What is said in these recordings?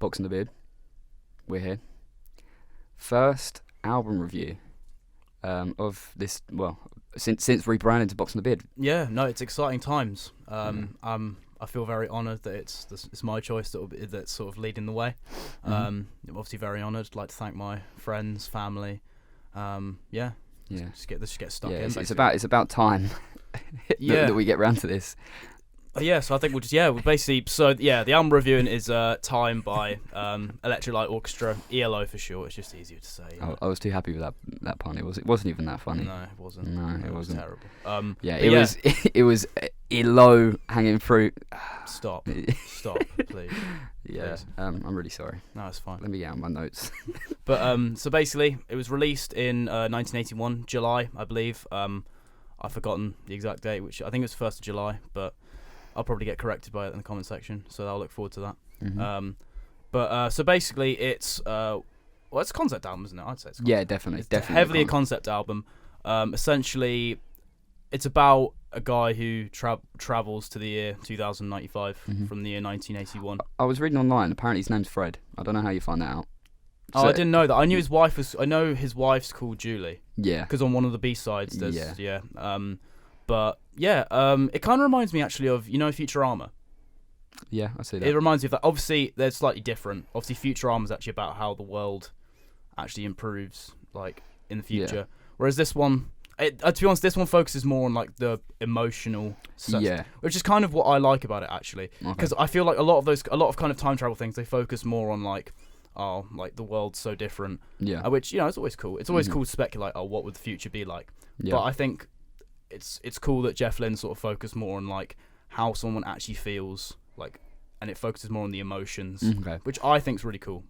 Box and the Beard. We're here. First album review of this. Well, since rebranding to Box and the Beard. Yeah, no, it's exciting times. I feel very honoured that it's my choice that's sort of leading the way. I'm obviously very honoured. I'd like to thank my friends, family. Just get stuck in. It's about time that we get round to this. So I think the album reviewing is Time by Electric Light Orchestra, ELO for short. It's just easier to say. I was too happy with that pun. It wasn't even that funny. No, it wasn't. No, it was wasn't. Terrible. It was ELO hanging fruit. Stop, please. Yeah, please. I'm really sorry. No, it's fine. Let me get out my notes. But so basically, it was released in 1981, July, I believe. I've forgotten the exact date, which I think it was 1st of July, but I'll probably get corrected by it in the comment section, so I'll look forward to that. Mm-hmm. So basically, it's it's a concept album, isn't it? I'd say it's definitely heavily a concept album. Essentially, it's about a guy who travels to the year 2095 from the year 1981. I was reading online. Apparently, his name's Fred. I don't know how you find that out. I didn't know that. I knew his wife was. I know his wife's called Julie. Yeah. Because on one of the B-sides, there's it kind of reminds me actually of Futurama. Yeah, I see that. It reminds me of that. Obviously, they're slightly different. Obviously, Futurama is actually about how the world actually improves, like in the future. Whereas this one, to be honest, this one focuses more on like the emotional stuff. Yeah. Which is kind of what I like about it actually, because I feel like a lot of kind of time travel things, they focus more on like the world's so different. Yeah. Which it's always cool. It's always cool to speculate. What would the future be like? Yeah. But I think it's cool that Jeff Lynne sort of focused more on like how someone actually feels like, and it focuses more on the emotions, which I think is really cool.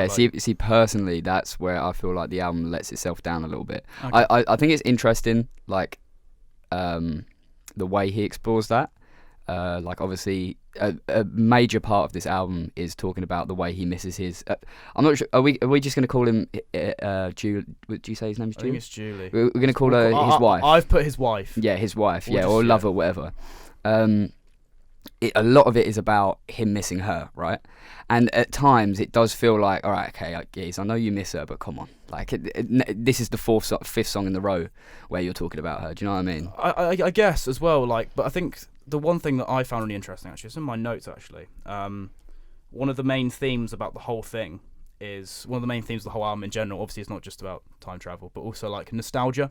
See, personally, that's where I feel like the album lets itself down a little bit. Okay. I think it's interesting, like the way he explores that. Like obviously, a major part of this album is talking about the way he misses his. I'm not sure. Are we just going to call him Julie? Do you say his name's Julie? I think it's Julie. We're going to call her his wife. I've put his wife. Yeah, his wife. Or lover, whatever. A lot of it is about him missing her, right? And at times it does feel like, all right, okay, I know you miss her, but come on, like this is the fifth song in the row where you're talking about her. Do you know what I mean? I guess as well, like, but I think the one thing that I found really interesting, actually, it's in my notes actually. One of the main themes about the whole thing is one of the main themes of the whole album in general. Obviously, it's not just about time travel, but also like nostalgia.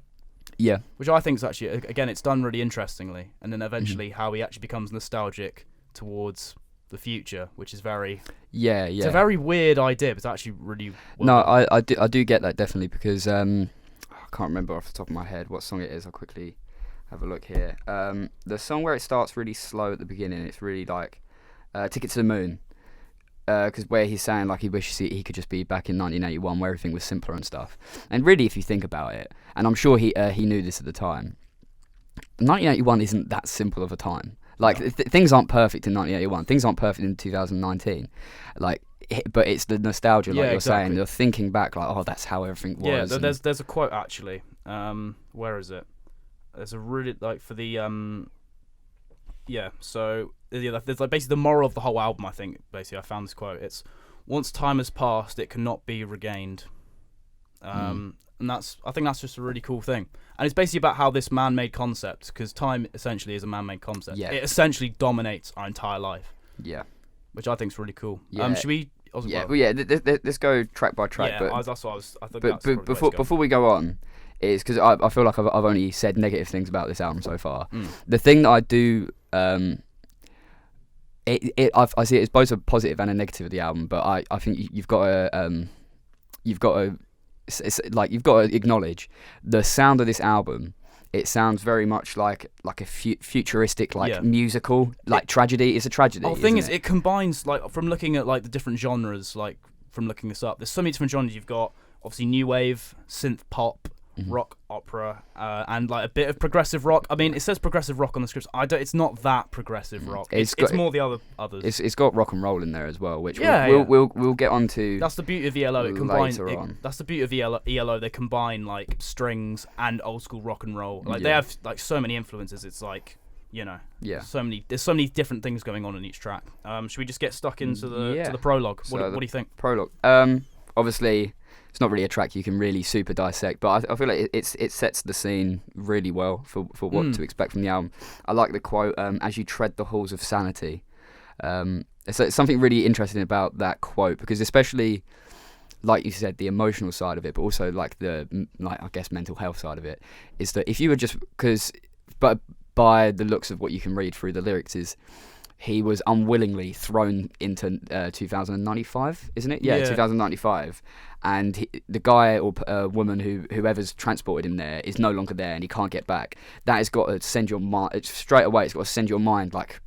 Yeah. Which I think is actually, again, it's done really interestingly. And then eventually how he actually becomes nostalgic towards the future, which is very... Yeah. It's a very weird idea, but it's actually really... I do get that, definitely, because I can't remember off the top of my head what song it is. I'll quickly have a look here. The song where it starts really slow at the beginning, it's really like Ticket to the Moon. Because where he's saying like he wishes he could just be back in 1981 where everything was simpler and stuff. And really, if you think about it, and I'm sure he knew this at the time, 1981 isn't that simple of a time. Like things aren't perfect in 1981. Things aren't perfect in 2019. Like, but it's the nostalgia, like you're saying. You're thinking back, like, oh, that's how everything was. Yeah, there's a quote actually. Where is it? There's a really like for the So there's like basically the moral of the whole album. I think basically I found this quote. It's once time has passed, it cannot be regained. And I think that's just a really cool thing. And it's basically about how this man-made concept, because time essentially is a man-made concept. Yeah. It essentially dominates our entire life. Yeah. Which I think is really cool. Yeah. Should we? Let's go track by track. Yeah, but, that's what I was. I thought. But before we go on, is because I feel like I've only said negative things about this album so far. The thing that I do, I see it as both a positive and a negative of the album. But I think you've got to acknowledge the sound of this album. It sounds very much like a futuristic musical, like tragedy. It's a tragedy. The thing is, it combines, like, from looking at like the different genres, like from looking this up. There's so many different genres. You've got obviously new wave, synth pop, rock, opera, and like a bit of progressive rock. I mean, it says progressive rock on the scripts. It's not that progressive rock. It's more the others. It's got rock and roll in there as well, which we'll get onto. That's the beauty of ELO. It combines. That's the beauty of ELO. They combine like strings and old school rock and roll. Like they have like so many influences. It's like you know, Yeah. there's so many different things going on in each track. Should we just get stuck into the prologue? So What do you think? Prologue. Obviously, it's not really a track you can really super dissect, but I feel like it sets the scene really well for what to expect from the album. I like the quote, "As you tread the halls of sanity." It's something really interesting about that quote, because especially, like you said, the emotional side of it, but also like I guess mental health side of it, is that if you were but by the looks of what you can read through the lyrics, is he was unwillingly thrown into 2095, isn't it? Yeah, 2095, and the guy or woman whoever's transported him there is no longer there, and he can't get back. That has got to send your mind straight away. It's got to send your mind like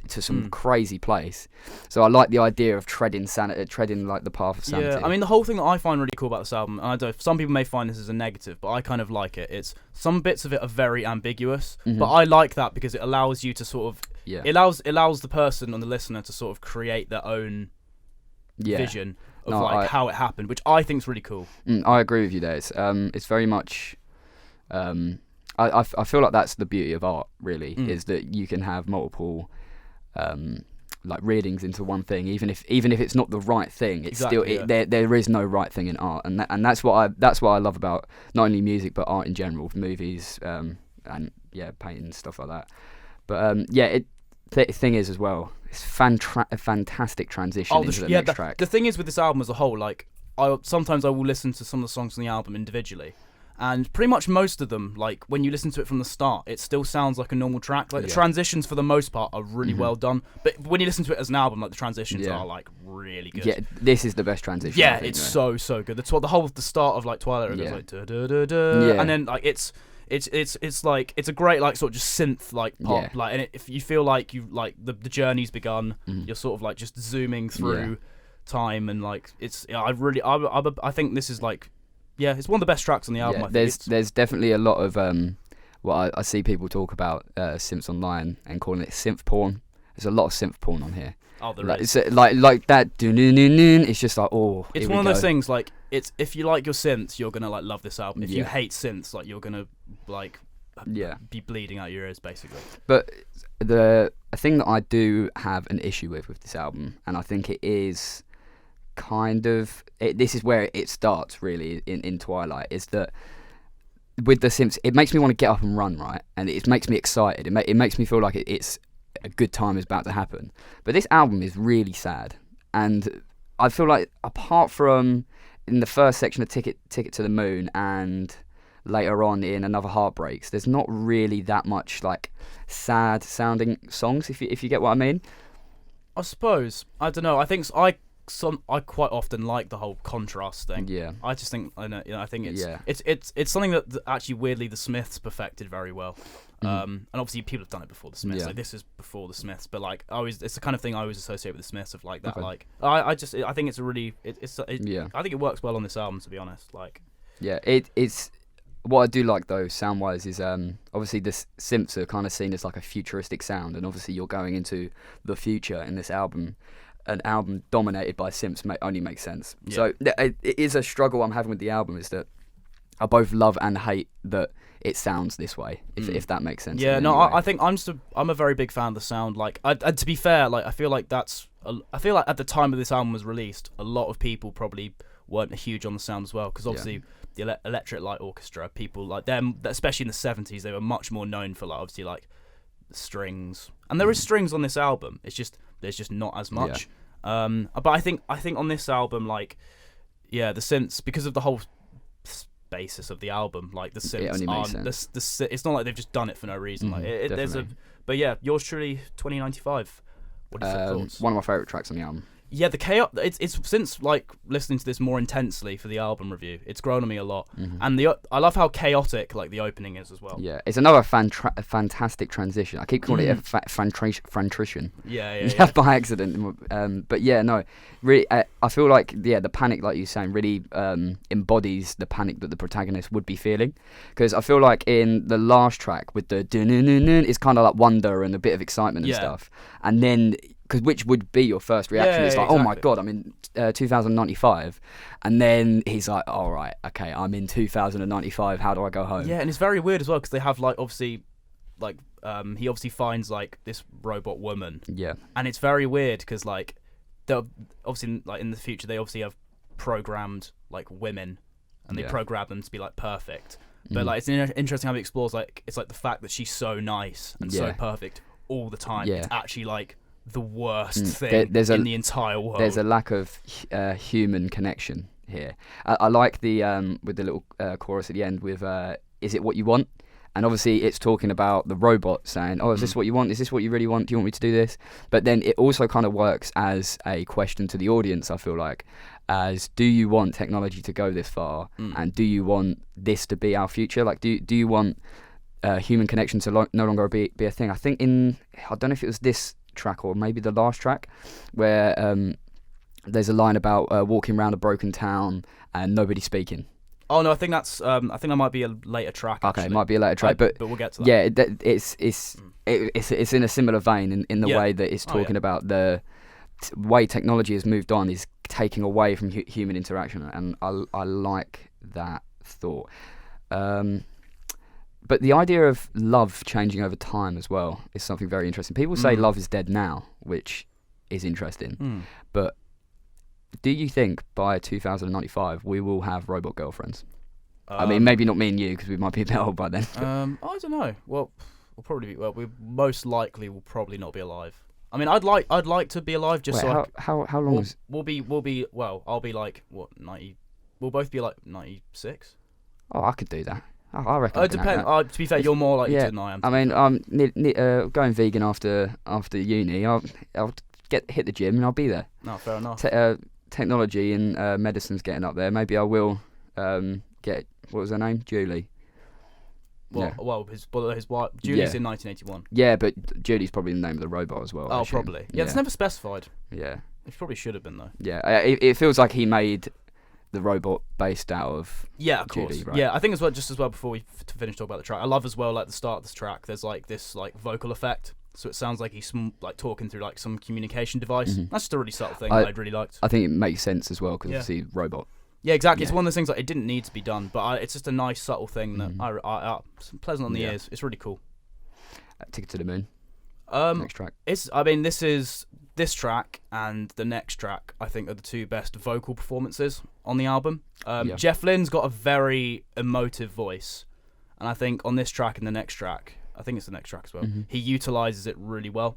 to some crazy place. So I like the idea of treading like the path of sanity. Yeah, I mean, the whole thing that I find really cool about this album, and I don't, some people may find this as a negative, but I kind of like it. It's some bits of it are very ambiguous, but I like that because it allows you to sort of it allows the person and the listener to sort of create their own vision of how it happened, which I think is really cool. I agree with you there. It's very much. I feel like that's the beauty of art, really, is that you can have multiple like readings into one thing, even if it's not the right thing, it's still there is no right thing in art, and that's what I love about not only music but art in general, movies, and painting and stuff like that. But thing is as well, it's a fantastic transition into the next track. The thing is with this album as a whole, like sometimes I will listen to some of the songs on the album individually. And pretty much most of them, like when you listen to it from the start, it still sounds like a normal track. Like the transitions for the most part are really well done. But when you listen to it as an album, like the transitions are like really good. Yeah, this is the best transition. Yeah, it's so good. That's what the start of like Twilight it goes like da da da da, and then like it's like it's a great like sort of just synth like pop like, and if you feel like you like the journey's begun, you're sort of like just zooming through time, and like I think this is like. Yeah, it's one of the best tracks on the album. I think there's definitely a lot of I see people talk about synths online and calling it synth porn. There's a lot of synth porn on here. Oh, there is. It's like that. It's just like it's one of those things. Like it's if you like your synths, you're gonna like love this album. If you hate synths, like you're gonna like be bleeding out your ears basically. But the thing that I do have an issue with this album, and I think it is. This is where it starts really in Twilight, is that with the synths it makes me want to get up and run, right, and it makes me excited. It makes me feel like it's a good time is about to happen. But this album is really sad, and I feel like apart from in the first section of Ticket to the Moon and later on in Another Heartbreaks, there's not really that much like sad sounding songs, if you get what I mean. I suppose I don't know. I think I quite often like the whole contrast thing. Yeah. I just think I think it's something that actually weirdly the Smiths perfected very well. And obviously people have done it before the Smiths. Like this is before the Smiths, but like it's the kind of thing I always associate with the Smiths of like that. Okay. Like I think it's a really I think it works well on this album, to be honest. Like it's what I do like though sound wise is obviously the synths are kind of seen as like a futuristic sound, and obviously you're going into the future in this album. An album dominated by synths only makes sense. Yeah. So it is a struggle I'm having with the album, is that I both love and hate that it sounds this way, if that makes sense. Yeah, no, I think I'm a very big fan of the sound. Like, to be fair, like I feel like at the time of this album was released, a lot of people probably weren't huge on the sound as well, because obviously the Electric Light Orchestra, people like them, especially in the 70s, they were much more known for like obviously like strings, and there is strings on this album. It's just there's just not as much. But I think on this album, like the synths, because of the whole basis of the album, like the synths aren't it's not like they've just done it for no reason. Like but yeah, yours truly, 2095. What is your thoughts? One of my favourite tracks on the album. Yeah, the chaos. It's since like listening to this more intensely for the album review, it's grown on me a lot, and I love how chaotic like the opening is as well. Yeah, it's another fantastic transition. I keep calling it a fantrition. Yeah. By accident. But yeah, no, really, I feel like the panic, like you're saying, really embodies the panic that the protagonist would be feeling, because I feel like in the last track with the it's kind of like wonder and a bit of excitement and stuff, and then. Because which would be your first reaction? It's like, exactly. Oh my god, I'm in 2095, and then he's like, all right, okay, I'm in 2095. How do I go home? Yeah, and it's very weird as well, because they have like obviously like he obviously finds like this robot woman. Yeah. And it's very weird because like, obviously like in the future they obviously have programmed like women, and they program them to be like perfect. But like it's interesting how he explores like it's like the fact that she's so nice and so perfect all the time. It's actually like the worst thing in the entire world. There's a lack of human connection here. I like the with the little chorus at the end with "Is it what you want?" And obviously it's talking about the robot saying, "Oh, is this what you want? Is this what you really want? Do you want me to do this?" But then it also kind of works as a question to the audience, I feel like, as do you want technology to go this far, and do you want this to be our future? Like, do you want human connection to no longer be a thing? I think I don't know if it was this track or maybe the last track where there's a line about walking around a broken town and nobody speaking. Oh no, I think that's I think that might be a later track. Okay, actually. It might be a later track, but we'll get to that. Yeah, it's in a similar vein in the way that it's talking about the way technology has moved on is taking away from human interaction, and I like that thought. But the idea of love changing over time as well is something very interesting. People say love is dead now, which is interesting. But do you think by 2095 we will have robot girlfriends? I mean, maybe not me and you because we might be a bit old by then. I don't know. Well, we'll probably be. Well, we most likely will probably not be alive. I mean, I'd like to be alive just Wait, how long is? We'll be. Well, I'll be like what 90. We'll both be like 96. Oh, I could do that. I reckon. It depends. To be fair, you're more likely to than I am. I mean, I'm going vegan after uni. I'll hit the gym and I'll be there. No, fair enough. Technology and medicine's getting up there. Maybe I will get, what was her name? Julie. Well, his wife Julie's in 1981. Yeah, but Julie's probably the name of the robot as well. Oh, probably. Yeah, it's never specified. Yeah. It probably should have been though. Yeah, it feels like he made the robot based out of of Julie, course. right? Yeah, I think as well, just as well before we finish talking about the track, I love as well like the start of this track. There's like this like vocal effect, so it sounds like he's like talking through like some communication device. That's just a really subtle thing that I'd really liked. I think it makes sense as well because obviously robot. Yeah, exactly. Yeah. It's one of those things like it didn't need to be done, but it's just a nice subtle thing that it's pleasant on the ears. It's really cool. Ticket to the Moon. Next track. This track and the next track, I think, are the two best vocal performances on the album. Jeff Lynne's got a very emotive voice, and I think on this track and the next track, I think it's the next track as well, he utilises it really well.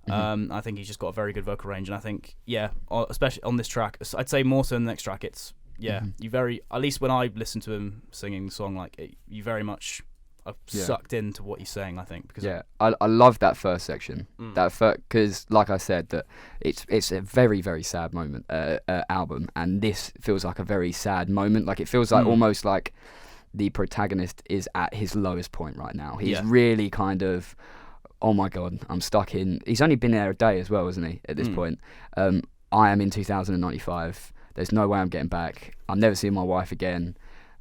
I think he's just got a very good vocal range, and I think, especially on this track, I'd say more so in the next track, it's, at least when I listen to him singing the song, like, you very much are sucked into what he's saying, I think. Because I love that first section. Because, like I said, that it's a very, very sad moment, album, and this feels like a very sad moment. Like, it feels like almost like the protagonist is at his lowest point right now. He's really kind of, oh my God, I'm stuck in... He's only been there a day as well, isn't he, at this point? I am in 2095. There's no way I'm getting back. I'm never seeing my wife again.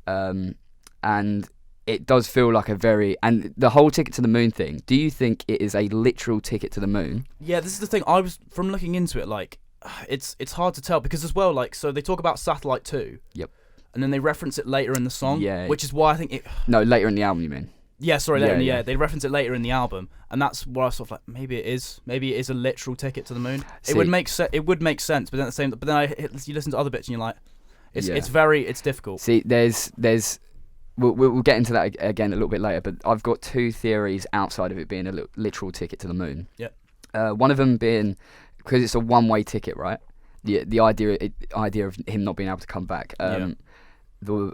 And it does feel like a very... And the whole Ticket to the Moon thing, do you think it is a literal ticket to the moon? Yeah, this is the thing. From looking into it, like, it's hard to tell because as well, like, so they talk about Satellite 2. Yep. And then they reference it later in the song, which is why I think it... No, later in the album, you mean? Yeah, sorry, later they reference it later in the album, and that's where I was sort of like, maybe it is a literal ticket to the moon. See, it would make sense, but then you listen to other bits and you're like, it's difficult. See, there's we'll get into that again a little bit later, but I've got two theories outside of it being a literal ticket to the moon. Yeah. One of them being because it's a one-way ticket, right? The idea of him not being able to come back. The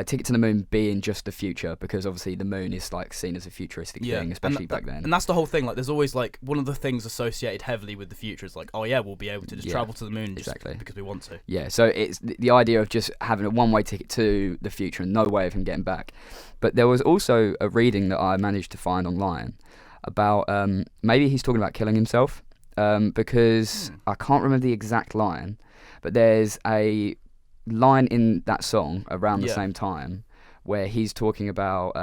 Ticket to the Moon being just the future, because obviously the moon is like seen as a futuristic thing, especially back then. And that's the whole thing. Like, there's always like one of the things associated heavily with the future is like, oh yeah, we'll be able to just travel to the moon just because we want to. Yeah, so it's the idea of just having a one-way ticket to the future and no way of him getting back. But there was also a reading that I managed to find online about maybe he's talking about killing himself because I can't remember the exact line, but there's a line in that song around the same time where he's talking about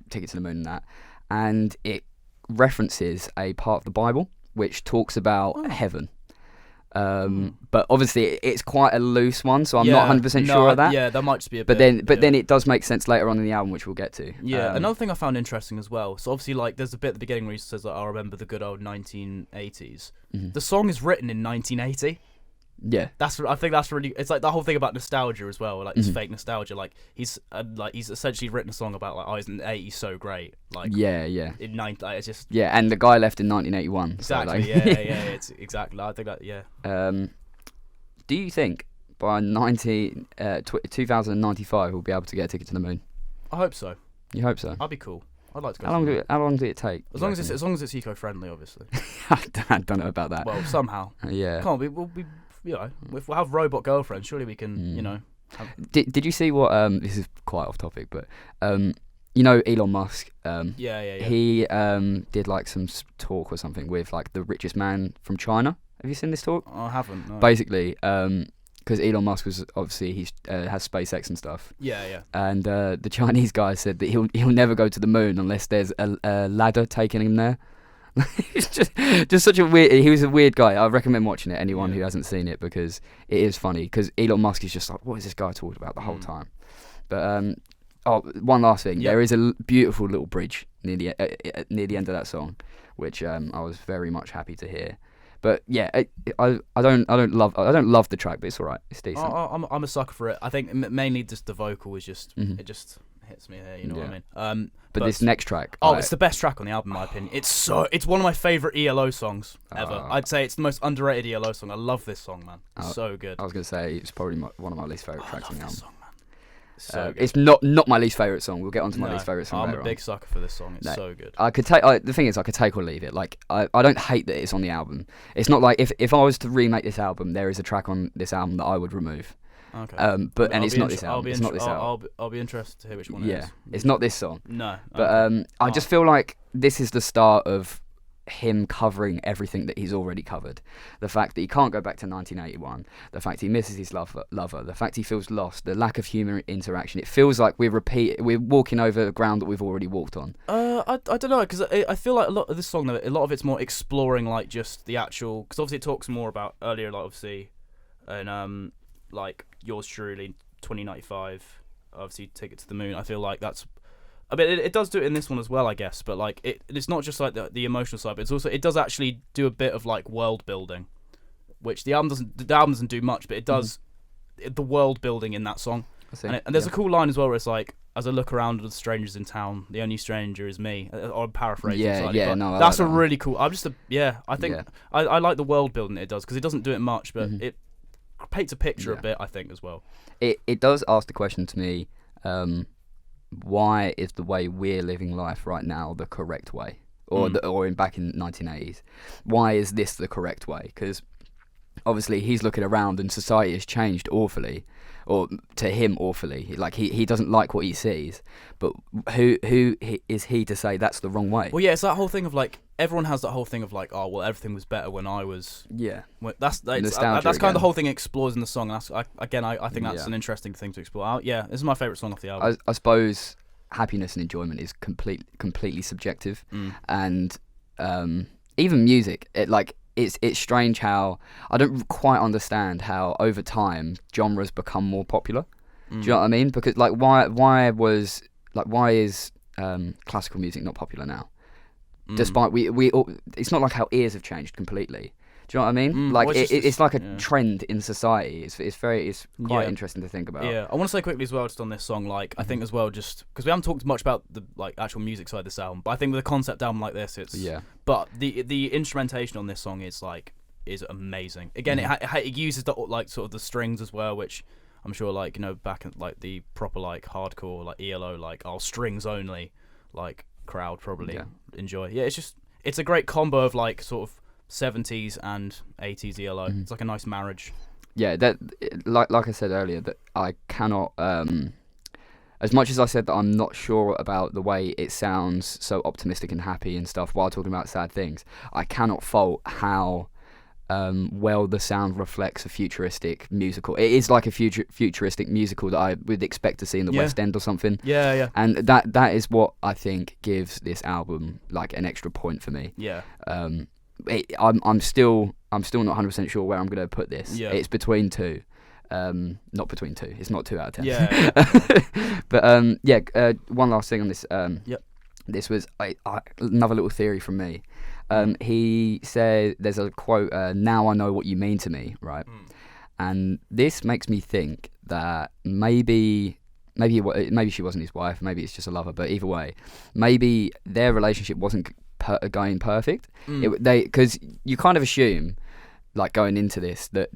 Ticket to the Moon and that, and it references a part of the Bible which talks about heaven. But obviously it's quite a loose one, so I'm not 100% sure of that. Yeah, that might just be a but bit. then it does make sense later on in the album, which we'll get to. Yeah, another thing I found interesting as well. So obviously, like, there's a bit at the beginning where he says, like, "I remember the good old 1980s." The song is written in 1980. Yeah, I think that's really. It's like the whole thing about nostalgia as well, like this fake nostalgia. Like he's essentially written a song about like, oh, isn't the 80s so great? Like yeah. In it's just and the guy left in 1981. Exactly. So, like, yeah. It's exactly. I think that. Yeah. Do you think by 2095 we'll be able to get a ticket to the moon? I hope so. You hope so? I'd be cool. I'd like to go. How long did it take? As long as it's eco-friendly, obviously. I don't know about that. Well, somehow. Yeah. Come on, we'll be. You know, if we have robot girlfriends, surely we can. You know. Did you see what? This is quite off topic, but you know Elon Musk. Yeah. He did like some talk or something with like the richest man from China. Have you seen this talk? I haven't. No. Basically, because Elon Musk was obviously he has SpaceX and stuff. Yeah. And the Chinese guy said that he'll never go to the moon unless there's a ladder taking him there. It's just such a weird. He was a weird guy. I recommend watching it. Anyone who hasn't seen it, because it is funny. Because Elon Musk is just like, what is this guy talking about the whole time? But one last thing. There is a beautiful little bridge near the end of that song, which I was very much happy to hear. But yeah, I don't love the track, but it's alright. It's decent. I'm a sucker for it. I think mainly just the vocal is just it just hits me here. You know what I mean? But this next track, it's the best track on the album, in my opinion. It's one of my favorite ELO songs ever. I'd say it's the most underrated ELO song. I love this song, man. It's so good. I was gonna say it's probably one of my least favorite tracks on the album. Song, man. It's so good. It's not my least favorite song. We'll get on to my least favorite song. I'm a big sucker for this song. It's so good. I could take. The thing is, I could take or leave it. Like I don't hate that it's on the album. It's not like if I was to remake this album, there is a track on this album that I would remove. Okay. It's not this album. It's not this album. I'll be interested to hear which one it is. Yeah, it's not this song. No. But I just feel like this is the start of him covering everything that he's already covered. The fact that he can't go back to 1981, the fact he misses his lover, the fact he feels lost, the lack of human interaction. It feels like we're walking over ground that we've already walked on. I don't know, because I feel like a lot of this song, though, a lot of it's more exploring like just the actual, because obviously it talks more about earlier, like obviously, and like yours truly, 2095, obviously Ticket to the Moon. I feel like that's. I mean, it does do it in this one as well, I guess. But like, it's not just like the emotional side, but it's also, it does actually do a bit of like world building, which the album doesn't do much, but it does the world building in that song. And there's a cool line as well where it's like, as I look around at the strangers in town, the only stranger is me. Or I'm paraphrasing slightly, but no, that's like a really cool. I think I like the world building it does, because it doesn't do it much, but it paints a picture a bit, I think, as well. It does ask the question to me. Why is the way we're living life right now the correct way, or back in 1980s? Why is this the correct way? Because obviously he's looking around and society has changed awfully, or to him awfully. Like he doesn't like what he sees, but who is he to say that's the wrong way? Well, yeah, it's that whole thing of like, everyone has that whole thing of like, oh well, everything was better when I was. Yeah. That's kind of the whole thing it explores in the song. And I think that's an interesting thing to explore. This is my favourite song off the album. I suppose happiness and enjoyment is completely subjective, and even music. It's strange how I don't quite understand how over time genres become more popular. Do you know what I mean? Because like why is classical music not popular now? Despite it's not like how ears have changed completely. Do you know what I mean? It's like a trend in society. It's quite interesting to think about. Yeah, I want to say quickly as well, just on this song, like I think as well, just because we haven't talked much about the like actual music side of this album, but I think with a concept album like this, But the instrumentation on this song is amazing. Again, it uses the like sort of the strings as well, which I'm sure like back in like the proper like hardcore like ELO like strings only like crowd probably enjoy. Yeah, it's a great combo of like sort of 70s and 80s ELO. It's like a nice marriage. Yeah, that like I said earlier, that I cannot as much as I said that I'm not sure about the way it sounds so optimistic and happy and stuff while talking about sad things, I cannot fault how well the sound reflects a futuristic musical. It is like a futuristic musical that I would expect to see in the West End or something. Yeah. And that is what I think gives this album like an extra point for me. Yeah. I'm still I'm still not 100% sure where I'm going to put this. Yeah. It's between two. Not between two. It's not 2 out of 10. Yeah. But one last thing on this. Yep. This was another little theory from me. He said, there's a quote, now I know what you mean to me, right? And this makes me think that maybe she wasn't his wife, maybe it's just a lover, but either way, maybe their relationship wasn't going perfect. Because you kind of assume, like going into this, that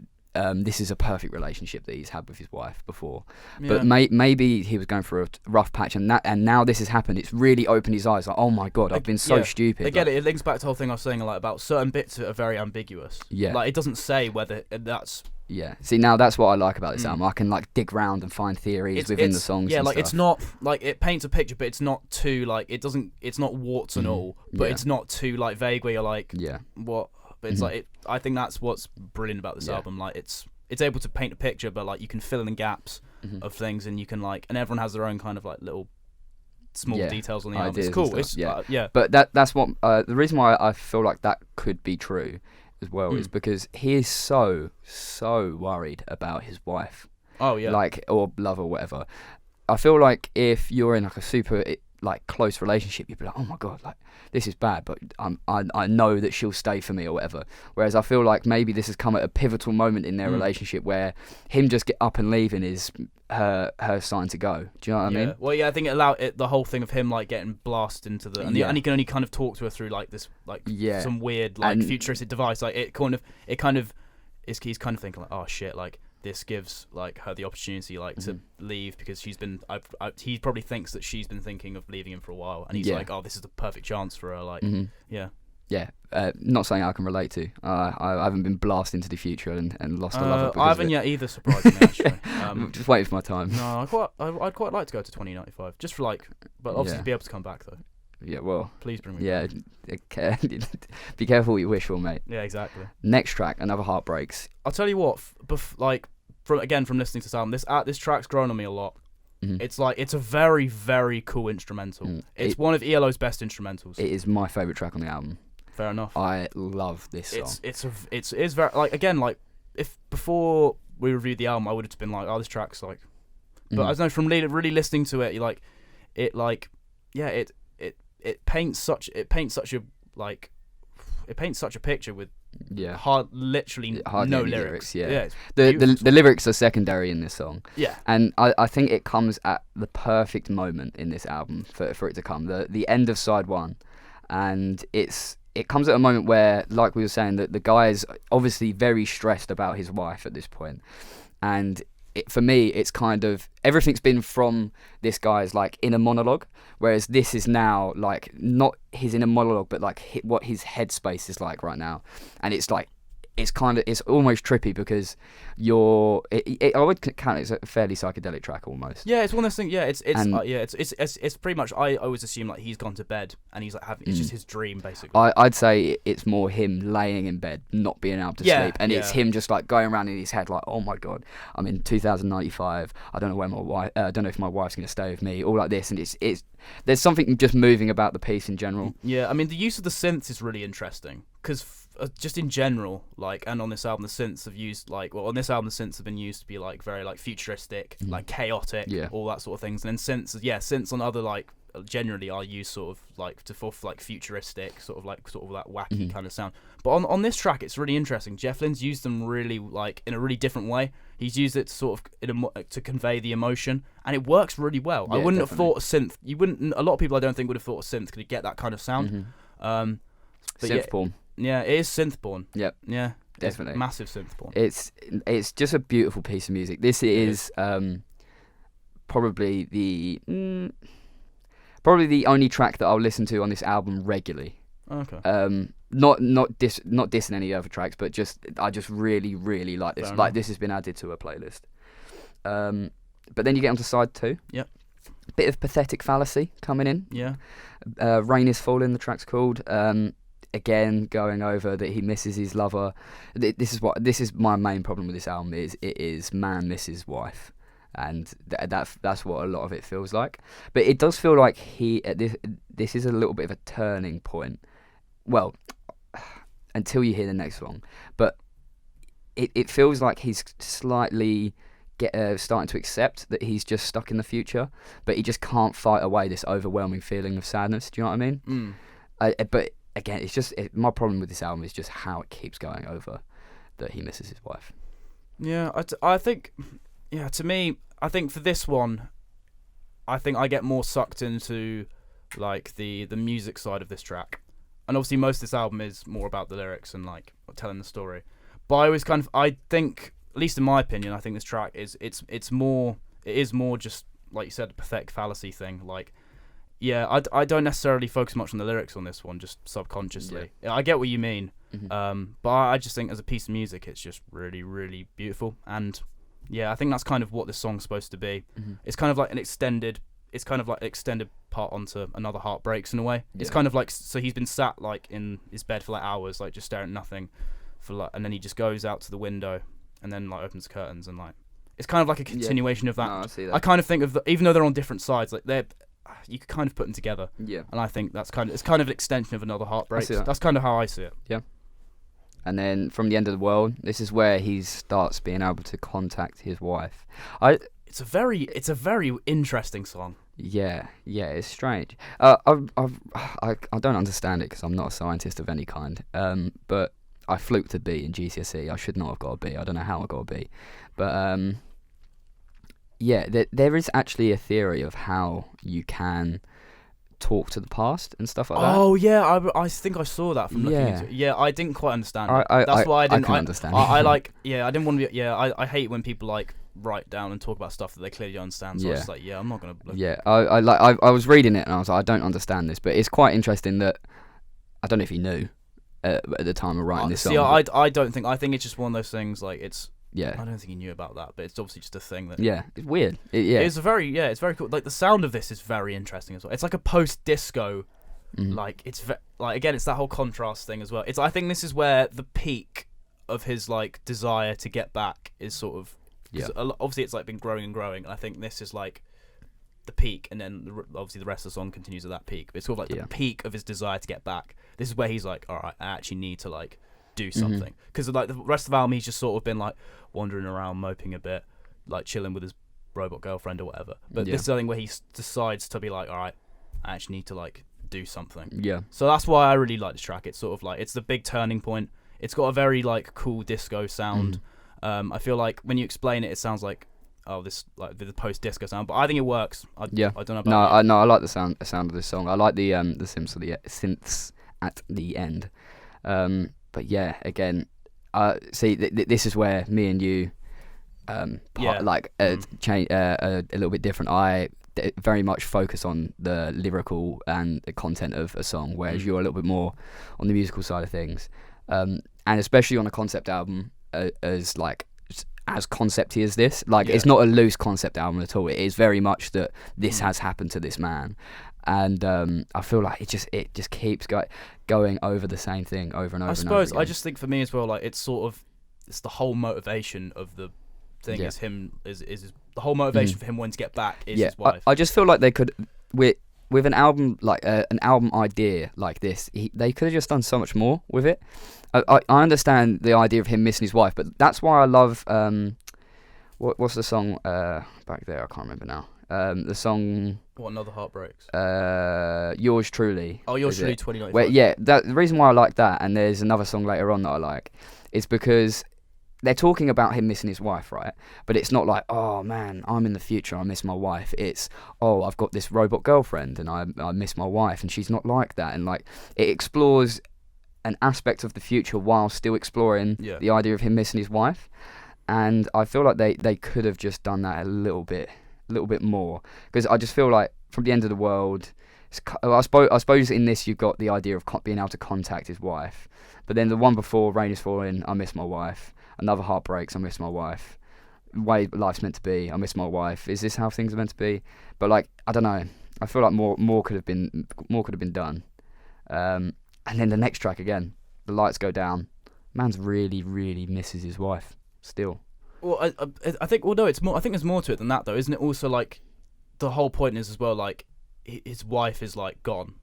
this is a perfect relationship that he's had with his wife before. But maybe he was going through a rough patch, and now this has happened. It's really opened his eyes. Like, oh my god, I've been so stupid. Again, it links back to the whole thing I was saying, like, about certain bits that are very ambiguous. Yeah. Like, it doesn't say whether that's. Yeah. See, now that's what I like about this album. I can like dig round and find theories within the songs. Yeah, and like stuff. It's not like it paints a picture, but it's not too like it's not warts and all, but it's not too like vague where you're like, what? But it's like I think that's what's brilliant about this album. Like it's able to paint a picture, but like you can fill in gaps of things, and you can like, and everyone has their own kind of like little small details on the album. It's cool. It's But that's what the reason why I feel like that could be true as well is because he is so worried about his wife. Oh yeah. Like, or love or whatever. I feel like if you're in like a super like close relationship, you'd be like, oh my god, like this is bad, but I know that she'll stay for me or whatever. Whereas I feel like maybe this has come at a pivotal moment in their relationship where him just get up and leaving is her sign to go. Do you know what I mean? Well, yeah, I think it allowed the whole thing of him like getting blasted into the and he can only kind of talk to her through like this like some weird like futuristic device. Like he's kind of thinking like, oh shit, like this gives like her the opportunity like to leave because he probably thinks that she's been thinking of leaving him for a while, and he's like, oh, this is the perfect chance for her. Like not something I can relate to. I haven't been blasted into the future and lost a lover. I haven't yet either, surprisingly. Actually, just waiting for my time. No, I'd quite like to go to 2095 just for like, but obviously to be able to come back though. Yeah, well, please bring me. Yeah, be careful what you wish for, mate. Yeah, exactly. Next track, Another Heartbreaks. I'll tell you what, from listening to this album, this track's grown on me a lot. It's like it's a very, very cool instrumental. It's one of ELO's best instrumentals. It is my favourite track on the album. Fair enough. I love this song. It's very like, again, like if before we reviewed the album, I would have been like, oh, this track's like, but I don't know, from really listening to it, it paints such a picture with literally no lyrics. The lyrics are secondary in this song. Yeah, and I think it comes at the perfect moment in this album for it to come. The end of side one, and it comes at a moment where, like we were saying, that the guy is obviously very stressed about his wife at this point, and for me, it's kind of everything's been from this guy's like inner monologue, whereas this is now like not his inner monologue, but like what his headspace is like right now, and it's like it's almost trippy because I would count it as a fairly psychedelic track almost. Yeah, it's one of those things. Yeah, it's pretty much. I always assume like he's gone to bed and he's like it's just his dream basically. I'd say it's more him laying in bed, not being able to sleep, and it's him just like going around in his head like, oh my god, I'm in 2095. I don't know where my wife. I don't know if my wife's gonna stay with me. All like this, and it's there's something just moving about the piece in general. Yeah, I mean the use of the synths is really interesting because. Just in general, like, and on this album, the synths have used on this album, the synths have been used to be like very like futuristic, like chaotic, all that sort of things. And then synths on other like generally are used sort of like for like futuristic, sort of that wacky kind of sound. But on this track, it's really interesting. Jeff Lynne's used them really like in a really different way. He's used it to sort of to convey the emotion, and it works really well. I wouldn't have thought a synth. A lot of people I don't think would have thought a synth could get that kind of sound. But synth porn. Yeah, it is synth-born. Yep. Yeah, definitely. Massive synth-born. It's just a beautiful piece of music. This is probably the only track that I'll listen to on this album regularly. Okay. Not dissing any other tracks, but I just really, really like this. Like this has been added to a playlist. But then you get onto side 2. Yep. Bit of Pathetic Fallacy coming in. Yeah. Rain is Falling, the track's called. Again, going over that he misses his lover. This is my main problem with this album. It is man misses wife, and that's what a lot of it feels like. But it does feel like this is a little bit of a turning point. Well, until you hear the next song. But it feels like he's slightly starting to accept that he's just stuck in the future, but he just can't fight away this overwhelming feeling of sadness. Do you know what I mean? But again, it's just my problem with this album is just how it keeps going over that he misses his wife. Yeah, I think, yeah, to me, I think for this one, I think I get more sucked into like the music side of this track, and obviously most of this album is more about the lyrics and like telling the story. But I always I think, at least in my opinion, I think this track is more just like you said, a pathetic fallacy thing. Like, yeah, I don't necessarily focus much on the lyrics on this one, just subconsciously. Yeah, I get what you mean, but I just think as a piece of music, it's just really, really beautiful. And yeah, I think that's kind of what this song's supposed to be. It's kind of like an extended part onto Another Heart Breaks in a way. It's kind of like, so he's been sat like in his bed for like hours, like just staring at nothing for like, and then he just goes out to the window and then like opens the curtains and like, it's kind of like a continuation of that. No, I see that. I kind of think of even though they're on different sides, like you could kind of put them together. Yeah. And I think it's kind of an extension of Another Heart Breaks. That's kind of how I see it. Yeah. And then From the End of the World, this is where he starts being able to contact his wife. It's a very interesting song. Yeah, it's strange. I don't understand it because I'm not a scientist of any kind. But I fluked a B in GCSE. I should not have got a B. I don't know how I got a B. But yeah, there is actually a theory of how you can talk to the past and stuff like that. Oh yeah, I think I saw that from looking into it. Yeah, I didn't quite understand it. That's why I didn't understand. I like, yeah, I didn't want to be. Yeah, I hate when people like write down and talk about stuff that they clearly don't understand. So I was just like, yeah, I'm not gonna. Yeah, I was reading it and I was like, I don't understand this, but it's quite interesting that I don't know if he knew at the time of writing this song. I don't think. I think it's just one of those things. Like it's. Yeah. I don't think he knew about that, but it's obviously just a thing that. Yeah, it's weird. It's very cool. Like the sound of this is very interesting as well. It's like a post-disco, like it's like again, it's that whole contrast thing as well. I think this is where the peak of his like desire to get back is sort of. Obviously, it's like been growing and growing, and I think this is like the peak, and then obviously the rest of the song continues at that peak. But it's sort of like the peak of his desire to get back. This is where he's like, all right, I actually need to like. Do something, because like the rest of the album he's just sort of been like wandering around moping a bit, like chilling with his robot girlfriend or whatever, but this is something where he decides to be like, all right, I actually need to like do something. So that's why I really like this track. It's sort of like it's the big turning point. It's got a very like cool disco sound. I feel like when you explain it, it sounds like this like the post disco sound, but I think it works. I don't know about I like the sound of this song. I like the synths at the end. But yeah, again, see, this is where me and you, change a little bit different. I very much focus on the lyrical and the content of a song, whereas you're a little bit more on the musical side of things. And especially on a concept album, as concepty as this, it's not a loose concept album at all. It is very much that this has happened to this man. And I feel like it just keeps going over the same thing over and over. I suppose I just think for me as well, like it's the whole motivation of the thing is the whole motivation for him wanting to get back is his wife. I just feel like they could with an album like an album idea like this, they could have just done so much more with it. I understand the idea of him missing his wife, but that's why I love what's the song back there? I can't remember now. The song. What, Another Heart Breaks? Yours Truly. Oh, Yours Truly 2095. Where, the reason why I like that, and there's another song later on that I like, is because they're talking about him missing his wife, right? But it's not like, oh man, I'm in the future, I miss my wife. It's, oh, I've got this robot girlfriend and I miss my wife and she's not like that. And like, it explores an aspect of the future while still exploring the idea of him missing his wife. And I feel like they could have just done that a little bit more, because I just feel like From the End of the World, I suppose in this you've got the idea of being able to contact his wife, but then the one before, Rain Is Falling, I miss my wife. Another Heart Breaks, I miss my wife. Way Life's Meant to Be, I miss my wife. Is this how things are meant to be? But like, I don't know, I feel like more could have been done. And then the next track again, the lights go down. Man's really misses his wife still. Well, I think. Well, no, it's more. I think there's more to it than that, though, isn't it? Also, like, the whole point is as well, like, his wife is like gone.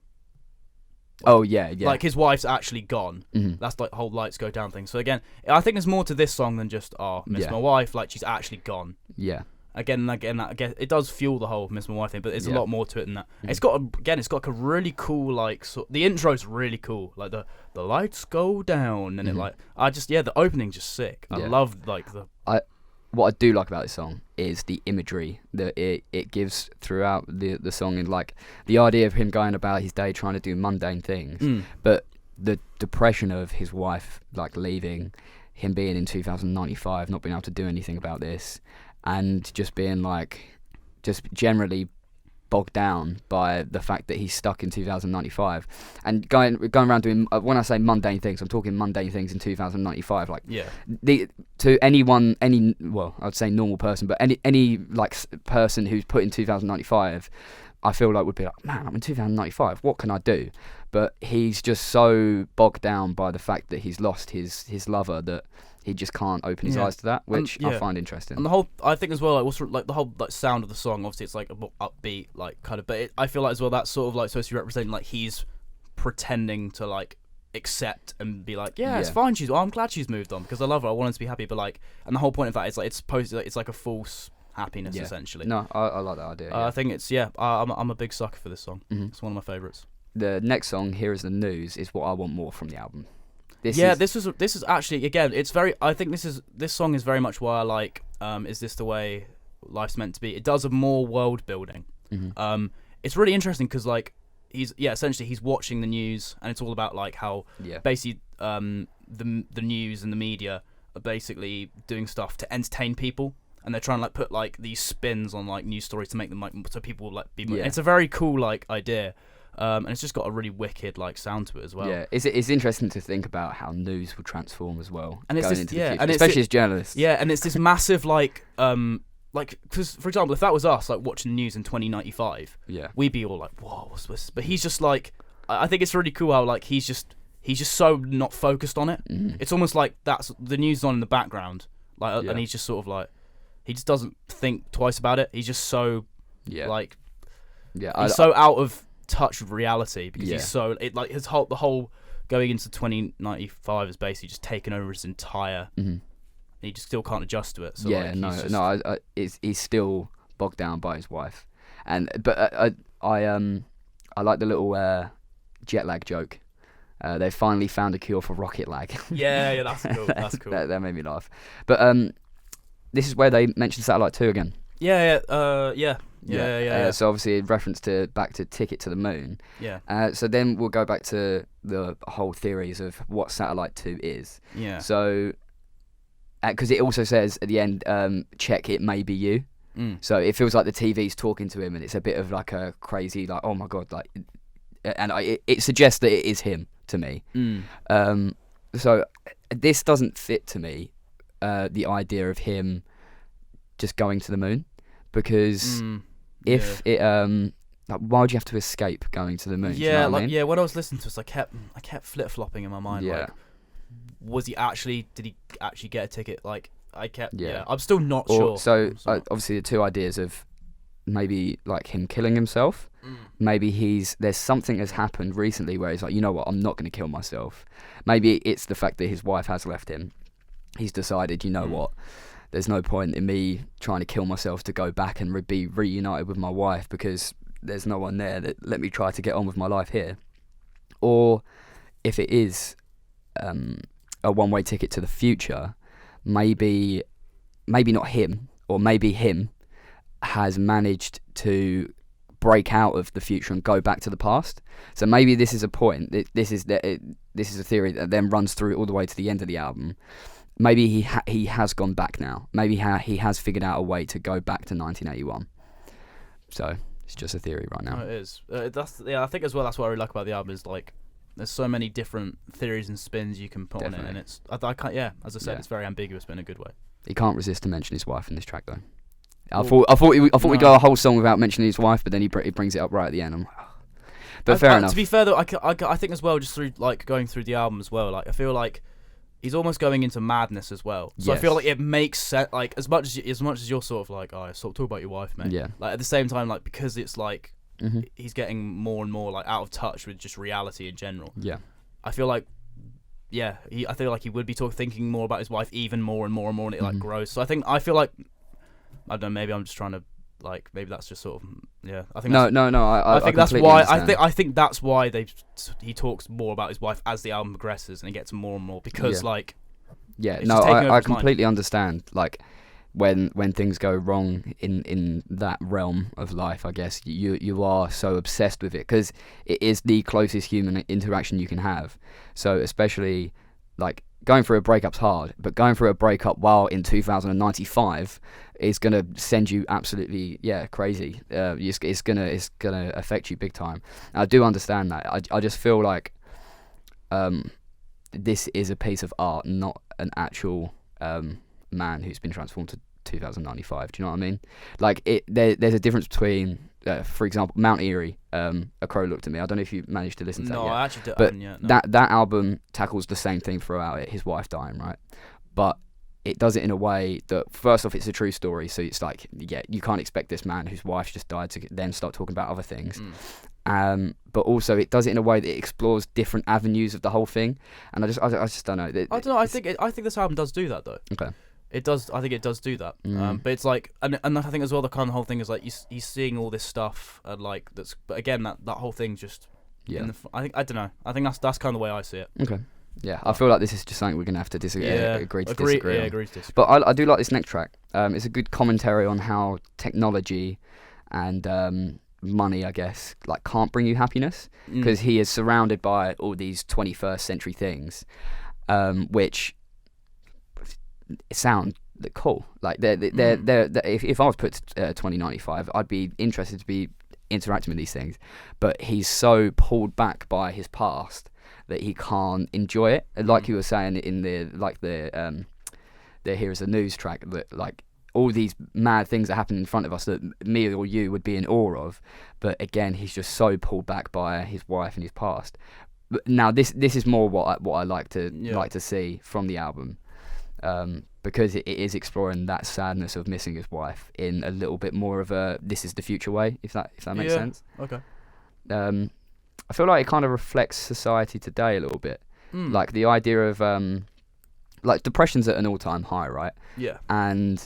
Oh yeah, yeah. Like his wife's actually gone. That's like the whole lights go down thing. So again, I think there's more to this song than just miss my wife. Like she's actually gone. Yeah. Again, it does fuel the whole miss my wife thing, but there's a lot more to it than that. It's got like a really cool like the intro's really cool. Like the lights go down and it like the opening's just sick. I love like what I do like about this song is the imagery that it gives throughout the song, and like the idea of him going about his day trying to do mundane things, but the depression of his wife like leaving, him being in 2095, not being able to do anything about this, and just being like just generally bogged down by the fact that he's stuck in 2095 and going around doing when I say mundane things, I'm talking mundane things in 2095, like to anyone, I'd say normal person, but any like person who's put in 2095, I feel like would be like, man, I'm in 2095, what can I do? But he's just so bogged down by the fact that he's lost his lover that he just can't open his eyes to that, which I find interesting. And the whole, I think as well, like what's like the whole like sound of the song. Obviously, it's like a more upbeat, like kind of. But I feel like as well that's sort of like supposed to be representing like he's pretending to like accept and be like, it's fine. I'm glad she's moved on because I love her. I want her to be happy. But like, and the whole point of that is like it's supposed to, it's like a false happiness essentially. No, I like that idea. I think it's I'm a big sucker for this song. It's one of my favorites. The next song, Here Is the News, is what I want more from the album. This is actually, again, it's very, I think this song is very much why I like Is This the Way Life's Meant to Be. It does a more world building. It's really interesting because like essentially he's watching the news and it's all about like how basically the news and the media are basically doing stuff to entertain people, and they're trying to like put like these spins on like news stories to make them like so people like be more. It's a very cool like idea. And it's just got a really wicked like sound to it as well. Yeah, it's interesting to think about how news will transform as well, and it's going into the future, and especially as journalists. Yeah, and it's this massive like because for example, if that was us like watching the news in 2095, we'd be all like, whoa, what's this? But he's just like, I think it's really cool how like he's just so not focused on it. It's almost like that's the news on in the background, like, and he's just sort of like, he just doesn't think twice about it. He's just so like, he's so out of touch with reality because he's so like the whole going into 2095 is basically just taken over his entire. He just still can't adjust to it. So he's still bogged down by his wife, but I like the little jet lag joke. They finally found a cure for rocket lag. Yeah, that's cool. That's cool. that made me laugh. But this is where they mentioned Satellite 2 again. Yeah. So obviously in reference back to Ticket to the Moon. Yeah. So then we'll go back to the whole theories of what Satellite 2 is. Yeah. So, because it also says at the end, check, it may be you. So it feels like the TV's talking to him, and it's a bit of like a crazy, like, oh my god, like, and it suggests that it is him to me. So this doesn't fit to me, the idea of him just going to the moon, because if it like, why would you have to escape going to the moon? Yeah, you know what I mean? when I was listening to this, I kept flip flopping in my mind. Like, did he actually get a ticket? Like, I'm still not sure. So obviously the two ideas of maybe like him killing himself. Maybe there's something has happened recently where he's like, you know what, I'm not going to kill myself. Maybe it's the fact that his wife has left him. He's decided, you know what, there's no point in me trying to kill myself to go back and be reunited with my wife because there's no one there. Let me try to get on with my life here. Or if it is a one-way ticket to the future, maybe not him, or maybe him has managed to break out of the future and go back to the past. So maybe this is a point. This is a theory that then runs through all the way to the end of the album. Maybe he has gone back now. Maybe he has figured out a way to go back to 1981. So it's just a theory right now. No, it is. I think as well. That's what I really like about the album is like there's so many different theories and spins you can put on it, and it's I can't. Yeah, as I said, it's very ambiguous, but in a good way. He can't resist to mention his wife in this track though. I thought we'd go a whole song without mentioning his wife, but then he brings it up right at the end. I'm like, but fair enough. To be fair though, I think as well, just through like going through the album as well, like I feel like he's almost going into madness as well. So I feel like it makes sense. Like as much as you're sort of like, oh, talk about your wife, mate. Yeah. Like at the same time, like because it's like he's getting more and more like out of touch with just reality in general. Yeah. I feel like, I feel like he would be thinking more about his wife even more and more and more, and it like grows. So I feel like, I don't know, maybe I'm just trying to like, maybe that's just sort of, I think no. I think that's why I think that's why he talks more about his wife as the album progresses, and he gets more and more because I completely understand like when things go wrong in that realm of life. I guess you are so obsessed with it because it is the closest human interaction you can have. So especially like going through a breakup's hard, but going through a breakup while in 2095 is gonna send you absolutely crazy. It's gonna affect you big time. And I do understand that. I just feel like this is a piece of art, not an actual man who's been transformed to 2095. Do you know what I mean? Like there's a difference between, for example, Mount Eerie. A Crow Looked at Me. I don't know if you managed to listen to that yet. No, I actually didn't. But Yet, no. that album tackles the same thing throughout it. His wife dying, right? But it does it in a way that, first off, it's a true story. So it's like, you can't expect this man whose wife just died to then start talking about other things. But also it does it in a way that it explores different avenues of the whole thing. And I just don't know. I don't know. I think this album does do that though. Okay. It does. I think it does do that. But it's like, and I think as well, the kind of whole thing is like he's seeing all this stuff, and like that's. But again, that whole thing just. Yeah. I don't know. I think that's kind of the way I see it. Okay. Yeah, I feel like this is just something we're gonna have to disagree. Agree to disagree. Yeah, agree to disagree. But I do like this next track. It's a good commentary on how technology and money, I guess, like can't bring you happiness because he is surrounded by all these 21st century things, which sound cool. Like they're if I was put to 2095, I'd be interested to be interacting with these things. But he's so pulled back by his past that he can't enjoy it. Like you were saying in the Here Is the News track, that like all these mad things that happen in front of us that me or you would be in awe of, but again he's just so pulled back by his wife and his past. But now this is more what I like to see from the album, because it is exploring that sadness of missing his wife in a little bit more of a this is the future way, if that makes sense. Okay. I feel like it kind of reflects society today a little bit, like the idea of like depression's at an all-time high, right? Yeah. And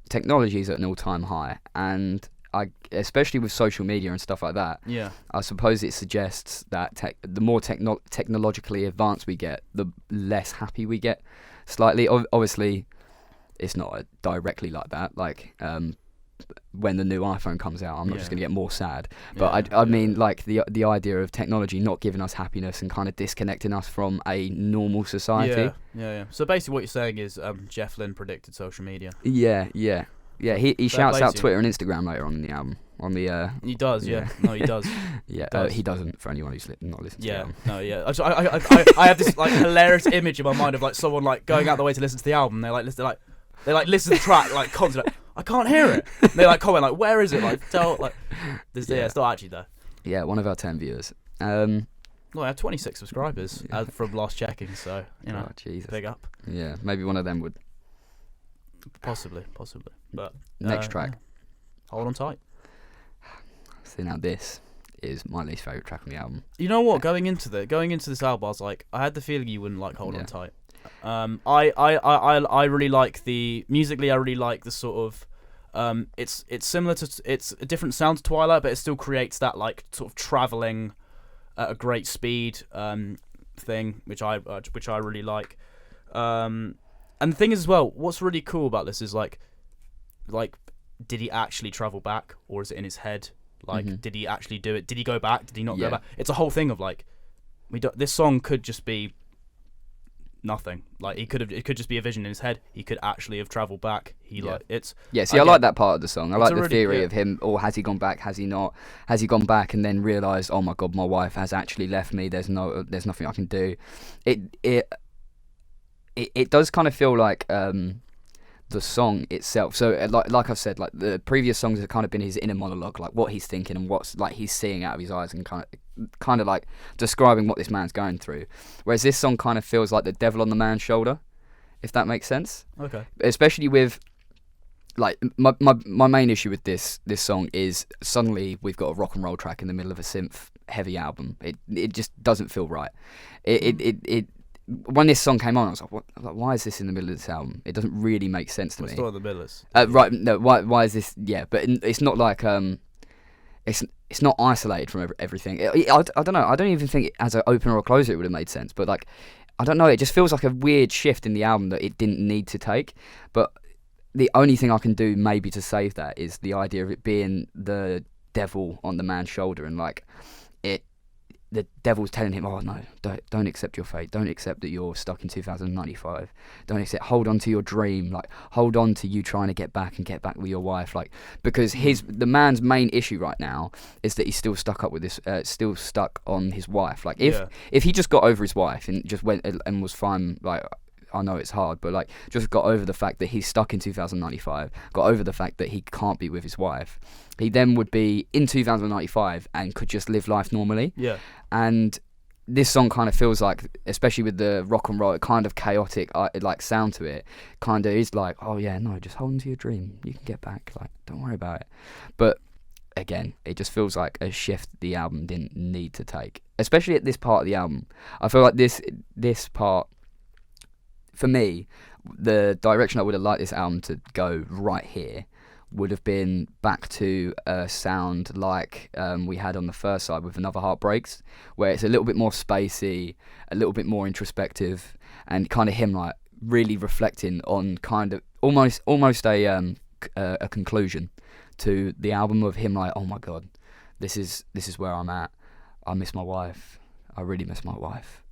technology's at an all-time high, and especially with social media and stuff like that. Yeah. I suppose it suggests that the more technologically advanced we get, the less happy we get. Slightly, obviously, it's not directly like that. Like when the new iPhone comes out, I'm not just going to get more sad. But I mean, like the idea of technology not giving us happiness and kind of disconnecting us from a normal society. Yeah. So basically, what you're saying is Jeff Lynne predicted social media. Yeah. He shouts out Twitter and Instagram later on in the album. He does, yeah. No, he does. He doesn't. For anyone who's not listened to the album. No, yeah. I have this like hilarious image in my mind of like someone like going out the way to listen to the album. They listen to the track like constantly. I can't hear it. And they like comment like, where is it? Like tell like, it's not actually there. Yeah, one of our 10 viewers. Well, I have 26 subscribers from last checking, so you know, big up. Yeah, maybe one of them would. Possibly. But next track. Hold On Tight. See, now this is my least favourite track on the album. You know what? Going into this album, I was like, I had the feeling you wouldn't like Hold On Tight. I really like musically. I really like the sort of it's similar to, it's a different sound to Twilight, but it still creates that like sort of traveling at a great speed thing, which I really like. And the thing is as well, what's really cool about this is like did he actually travel back, or is it in his head? Like, did he actually do it? Did he go back? Did he not go back? It's a whole thing of like, this song could just be nothing. Like it could just be a vision in his head. He could actually have traveled back. I like that part of the song. I like the theory of him, or has he gone back? Has he not? Has he gone back and then realised, oh my god, my wife has actually left me. There's nothing I can do. It does kind of feel like the song itself. So like I've said, like the previous songs have kind of been his inner monologue, like what he's thinking and what's like he's seeing out of his eyes, and kind of like describing what this man's going through. Whereas this song kind of feels like the devil on the man's shoulder, if that makes sense. Okay. Especially with like my main issue with this song is suddenly we've got a rock and roll track in the middle of a synth heavy album. It just doesn't feel right. It when this song came on, I was like, what? Like, why is this in the middle of this album? It doesn't really make sense to me. It's not in the middle. Right? No. Why is this? Yeah, but it's not like it's not isolated from everything. I don't know. I don't even think as an opener or closer it would have made sense. But like, I don't know. It just feels like a weird shift in the album that it didn't need to take. But the only thing I can do maybe to save that is the idea of it being the devil on the man's shoulder, and like the devil's telling him, oh no, don't accept your fate, don't accept that you're stuck in 2095, don't accept, hold on to your dream, like hold on to you trying to get back with your wife, like, because the man's main issue right now is that he's still stuck on his wife. Like if he just got over his wife and just went and was fine, like, I know it's hard, but like just got over the fact that he's stuck in 2095, got over the fact that he can't be with his wife, he then would be in 2095 and could just live life normally. Yeah. And this song kind of feels like, especially with the rock and roll, kind of chaotic like sound to it, kind of is like, oh yeah, no, just hold on to your dream, you can get back, like, don't worry about it. But again, it just feels like a shift the album didn't need to take, especially at this part of the album. I feel like this part, for me, the direction I would have liked this album to go right here would have been back to a sound like we had on the first side with Another Heart Breaks, where it's a little bit more spacey, a little bit more introspective, and kind of him like really reflecting on kind of almost a conclusion to the album, of him like, oh my god, this is where I'm at. I miss my wife. I really miss my wife.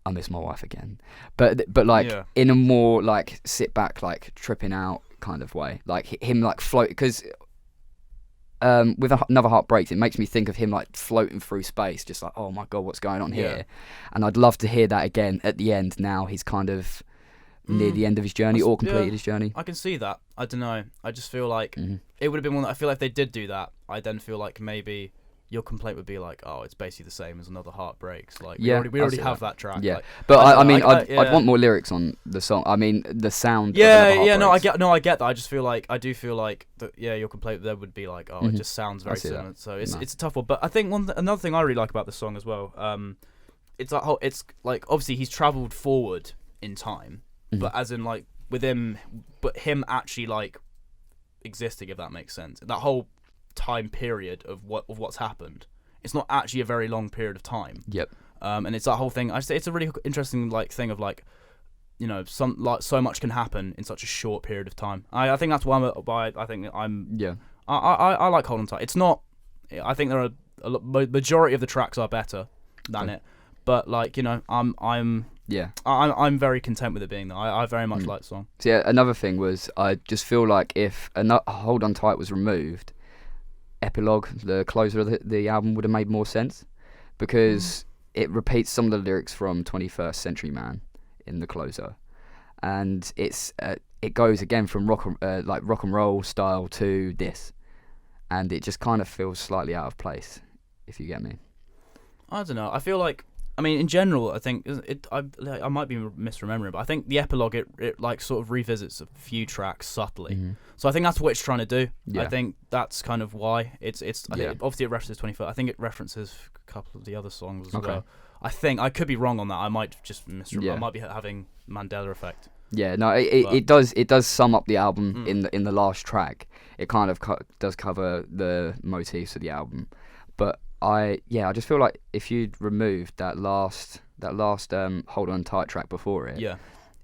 I miss my wife again, but like in a more like sit back, like tripping out kind of way, like him like float, because with Another Heart Breaks, it makes me think of him like floating through space, just like, oh my god, what's going on here? And I'd love to hear that again at the end. Now he's kind of near the end of his journey, or completed his journey. I can see that. I don't know. I just feel like it would have been one that I feel like if they did do that, I then feel like maybe your complaint would be like, oh, it's basically the same as Another Heart Breaks. Like, we already have that track. Yeah, like, but I'd want more lyrics on the song. I mean, the sound. No, I get that. I just feel like your complaint there would be like, oh, it just sounds very similar. That. So it's a tough one. But I think another thing I really like about the song as well, it's like obviously he's travelled forward in time, but as in like with him, but him actually like existing, if that makes sense. That whole time period of what's happened, it's not actually a very long period of time. And it's that whole thing. I say it's a really interesting like thing of like, you know, some like so much can happen in such a short period of time. I think that's why I think I'm I like Hold On Tight. It's not, I think there are majority of the tracks are better than it, but like, you know, I'm very content with it being there. I very much like the song. So yeah, another thing was, I just feel like if Hold On Tight was removed, Epilogue, the closer of the album, would have made more sense, because it repeats some of the lyrics from 21st Century Man in the closer, and it goes again from rock and roll style to this, and it just kind of feels slightly out of place, if you get me. I don't know. I feel like, I mean, in general, I think I might be misremembering, but I think the epilogue it like sort of revisits a few tracks subtly. So I think that's what it's trying to do. I think that's kind of why it's. I think obviously it references 21st. I think it references a couple of the other songs as well. I think I could be wrong on that. I might just misremember. I might be having Mandela effect. Yeah, no, it does sum up the album in the last track. It kind of does cover the motifs of the album, but I just feel like if you'd removed that last Hold On Tight track before it,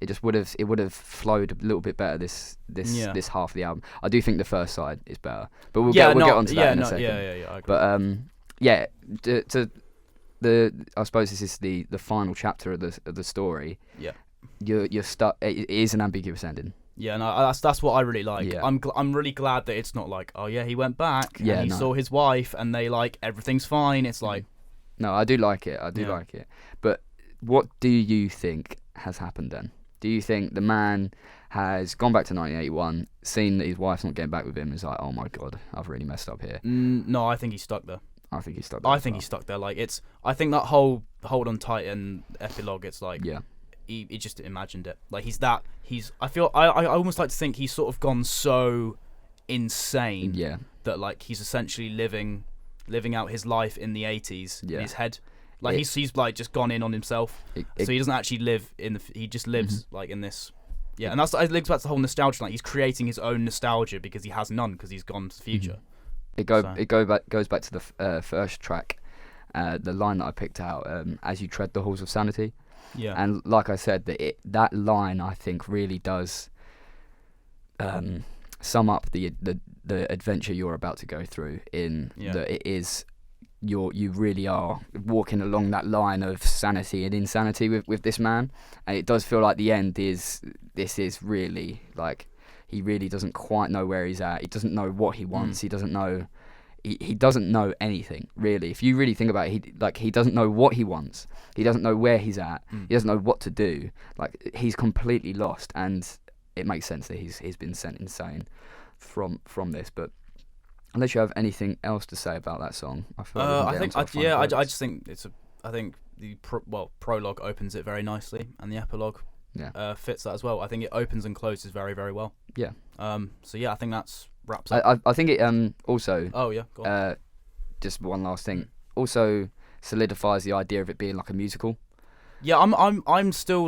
it just would have flowed a little bit better this half of the album. I do think the first side is better, but we'll get onto that in a second. I agree. But I suppose this is the final chapter of the story. You're stuck. It is an ambiguous ending. Yeah, no, that's what I really like. Yeah. I'm really glad that it's not like, oh yeah, he went back and he saw his wife and they like everything's fine. It's like, no, I do like it. Like it. But what do you think has happened then? Do you think the man has gone back to 1981, seen that his wife's not getting back with him, is like, oh my god, I've really messed up here? No, I think he's stuck there. I think he's stuck there. He's stuck there. Like I think that whole Hold On Tight and epilogue, it's like, he just imagined it. Like I almost like to think he's sort of gone so insane that like he's essentially living out his life in the 80s in his head. Like he's like just gone in on himself, so he doesn't actually live in he just lives like in this. Yeah, and it links back to the whole nostalgia. Like he's creating his own nostalgia because he has none because he's gone to the future. It goes back to the first track, the line that I picked out, as you tread the halls of sanity. Yeah, and like I said, that line I think really does sum up the adventure you're about to go through. That it is. You really are walking along that line of sanity and insanity with this man, and it does feel like the end is really like he really doesn't quite know where he's at. He doesn't know what he wants. He doesn't know. He doesn't know anything really. If you really think about it, he doesn't know what he wants. He doesn't know where he's at. He doesn't know what to do. Like he's completely lost, and it makes sense that he's been sent insane from this, but. Unless you have anything else to say about that song, I feel. I just think I think the prologue opens it very nicely, and the epilogue fits that as well. I think it opens and closes very, very well. Yeah. So yeah, I think that's wraps up. I think it also. Oh yeah. Go on. Just one last thing. Also solidifies the idea of it being like a musical. Yeah, I'm still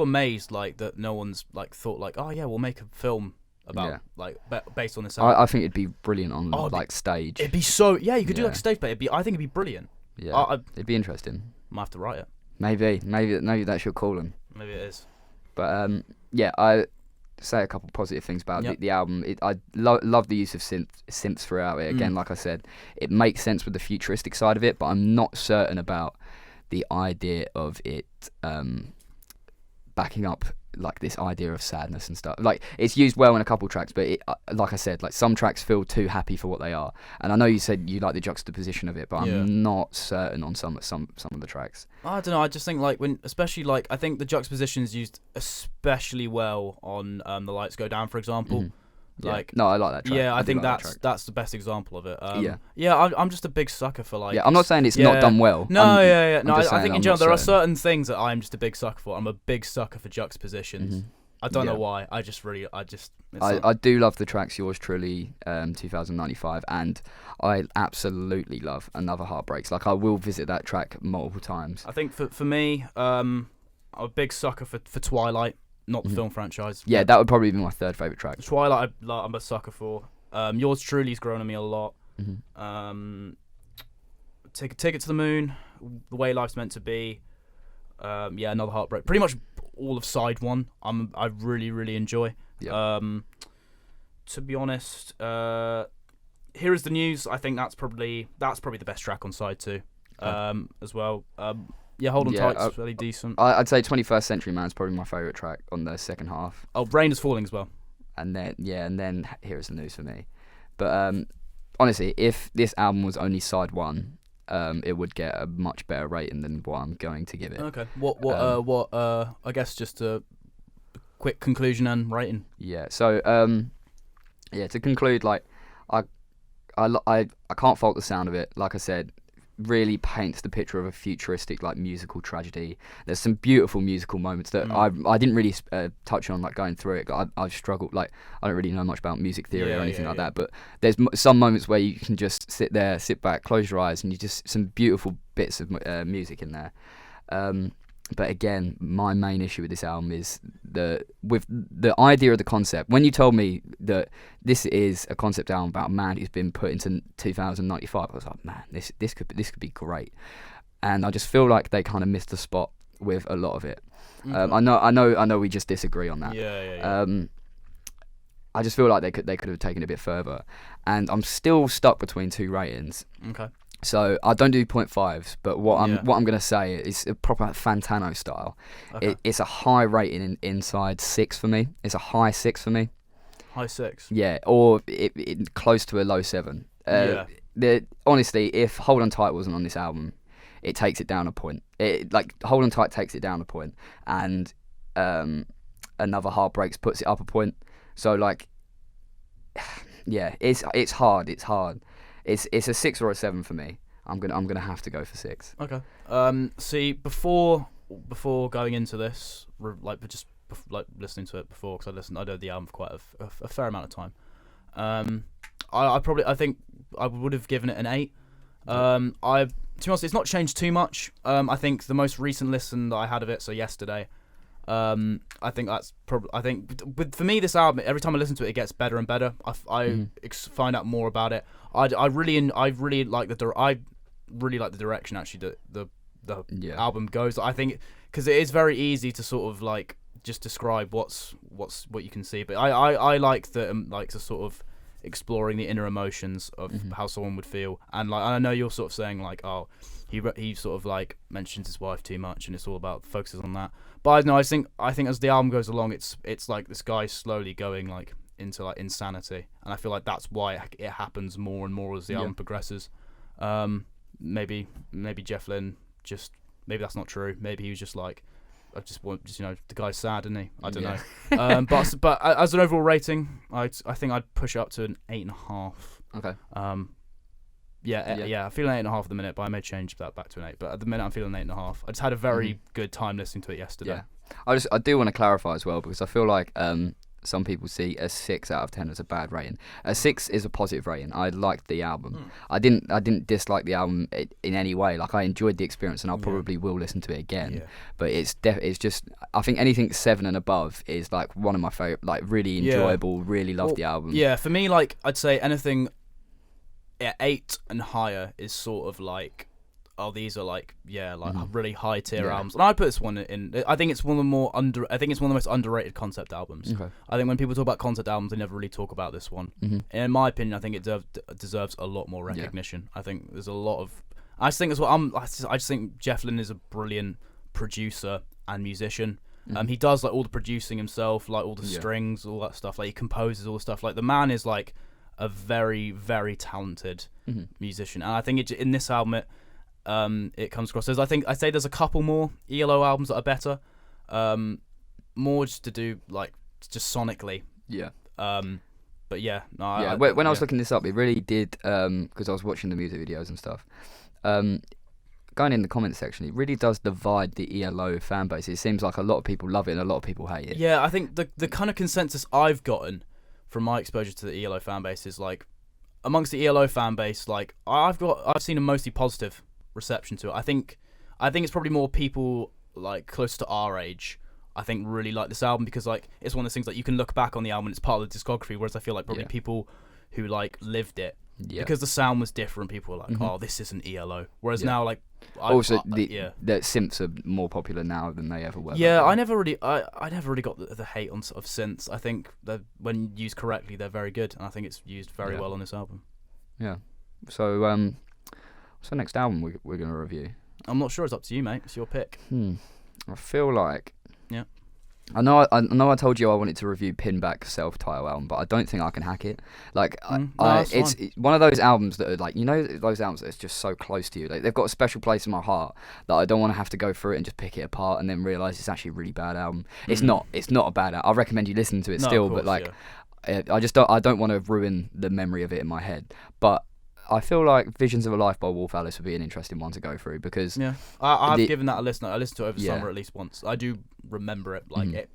amazed like that no one's like thought like, oh yeah, we'll make a film about like based on this. I think it'd be brilliant on like stage. It'd be so you could do like a stage play. I think it'd be brilliant. Yeah, it'd be interesting. Might have to write it. Maybe that's your calling. Maybe it is. But I say a couple positive things about the album. I love the use of synths throughout it. Again, like I said, it makes sense with the futuristic side of it, but I'm not certain about the idea of it backing up like this idea of sadness and stuff. Like it's used well in a couple tracks, but like I said, like some tracks feel too happy for what they are. And I know you said you like the juxtaposition of it, but I'm not certain on some of the tracks. I don't know. I just think like especially like I think the juxtaposition is used especially well on The Lights Go Down, for example. Like no, I like that track. Yeah, I think that's the best example of it. I'm just a big sucker for like. Yeah, I'm not saying it's not done well. No, No, I think in general there are certain things that I'm just a big sucker for. I'm a big sucker for juxtapositions. I don't know why. I do love the tracks Yours Truly, 2095, and I absolutely love Another Heartbreaks. Like I will visit that track multiple times. I think for me, I'm a big sucker for Twilight. Not the film franchise. Yeah, that would probably be my third favourite track. Twilight, I'm a sucker for. Yours Truly's grown on me a lot. Ticket to the Moon, The Way Life's Meant to Be. Another Heartbreak. Pretty much all of side one. I really, really enjoy. Yeah. To be honest, Here Is the News. I think that's probably the best track on side two. As well. Hold on tight's really decent. I'd say 21st Century Man's probably my favourite track on the second half. Oh, Rain is Falling as well. And then Here Is the News for me. But honestly, if this album was only side one, it would get a much better rating than what I'm going to give it. Okay. What I guess just a quick conclusion and rating. Yeah. So to conclude, like I can't fault the sound of it. Like I said, really paints the picture of a futuristic like musical tragedy. There's some beautiful musical moments that I didn't really touch on like going through it. I've struggled, like I don't really know much about music theory or anything like that, but there's some moments where you can just sit back, close your eyes, and you just some beautiful bits of music in there. But again, my main issue with this album is the idea of the concept. When you told me that this is a concept album about a man who's been put into 2095, I was like, man, this could be great. And I just feel like they kind of missed the spot with a lot of it. I know we just disagree on that. I just feel like they could have taken it a bit further, and I'm still stuck between two ratings. Okay. So I don't do 0.5s, but what I'm gonna say is a proper Fantano style. Okay. It's a high rating inside 6 for me. It's a high 6 for me. High 6. Yeah, or it close to a low 7. Honestly, if Hold On Tight wasn't on this album, it takes it down a point. Hold On Tight takes it down a point, and Another Heartbreaks puts it up a point. So like, yeah, it's hard. It's hard. It's a 6 or a 7 for me. I'm gonna have to go for 6. Okay. See, before before going into this, listening to it before, because I did the album for quite a fair amount of time. I think I would have given it an 8. To be honest, it's not changed too much. I think the most recent listen that I had of it, so yesterday, I think that's probably. I think for me, this album, every time I listen to it, it gets better and better. I find out more about it. I really like the direction actually the album goes. I think because it is very easy to sort of like just describe what you can see, but I like the sort of exploring the inner emotions of how someone would feel, and like I know you're sort of saying like, oh, he sort of like mentions his wife too much and it's all about focuses on that, but I think as the album goes along, it's like this guy slowly going like into like insanity, and I feel like that's why it happens more and more as the album progresses. Maybe Jeff Lynne maybe that's not true. Maybe he was just like, the guy's sad, isn't he? I don't know. But as an overall rating, I think I'd push it up to an 8.5. Okay. I feel an 8.5 at the minute, but I may change that back to an 8. But at the minute, I'm feeling an 8.5. I just had a very good time listening to it yesterday. Yeah. I do want to clarify as well, because I feel like some people see a 6 out of 10 as a bad rating. A 6 is a positive rating. I liked the album. I didn't dislike the album in any way. Like, I enjoyed the experience, and I probably will listen to it again. Yeah. But it's just, I think anything 7 and above is like one of my favorite, like really enjoyable. Really love the album. Yeah, for me, like I'd say anything 8 and higher is sort of like, oh, these are like really high tier albums, and I put this one in. I think it's one of the most underrated concept albums. Okay. I think when people talk about concept albums, they never really talk about this one. In my opinion, I think it deserves a lot more recognition. I think there's a lot of. I just think as well. I just think Jeff Lynne is a brilliant producer and musician. He does like all the producing himself, like all the strings, all that stuff. Like he composes all the stuff. Like the man is like a very, very talented musician, and I think in this album it comes across. I'd say there's a couple more ELO albums that are better, more just to do like just sonically. Yeah. But yeah, no. When I was looking this up, it really did because I was watching the music videos and stuff. Going in the comments section, it really does divide the ELO fan base. It seems like a lot of people love it and a lot of people hate it. Yeah, I think the kind of consensus I've gotten from my exposure to the ELO fan base is like, amongst the ELO fan base, like I've seen a mostly positive reception to it. I think it's probably more people like close to our age, I think, really like this album, because like it's one of those things like you can look back on the album and it's part of the discography, whereas I feel like probably people who like lived it, because the sound was different, people were like, oh, this isn't ELO, whereas now like the synths are more popular now than they ever were. I never really got the hate of synths. I think that when used correctly, they're very good, and I think it's used very well on this album. Yeah. So what's the next album we're going to review? I'm not sure. It's up to you, mate. It's your pick. I feel like I know I told you I wanted to review Pinback's self-titled album, but I don't think I can hack it. Like it's one of those albums that are like, those albums that's just so close to you. Like, they've got a special place in my heart that I don't want to have to go through it and just pick it apart and then realise it's actually a really bad album. It's not a bad album. I recommend you listen to it still, but like I don't want to ruin the memory of it in my head. But I feel like Visions of a Life by Wolf Alice would be an interesting one to go through, because I've given that a listen. I listened to it over summer at least once. I do remember it like it.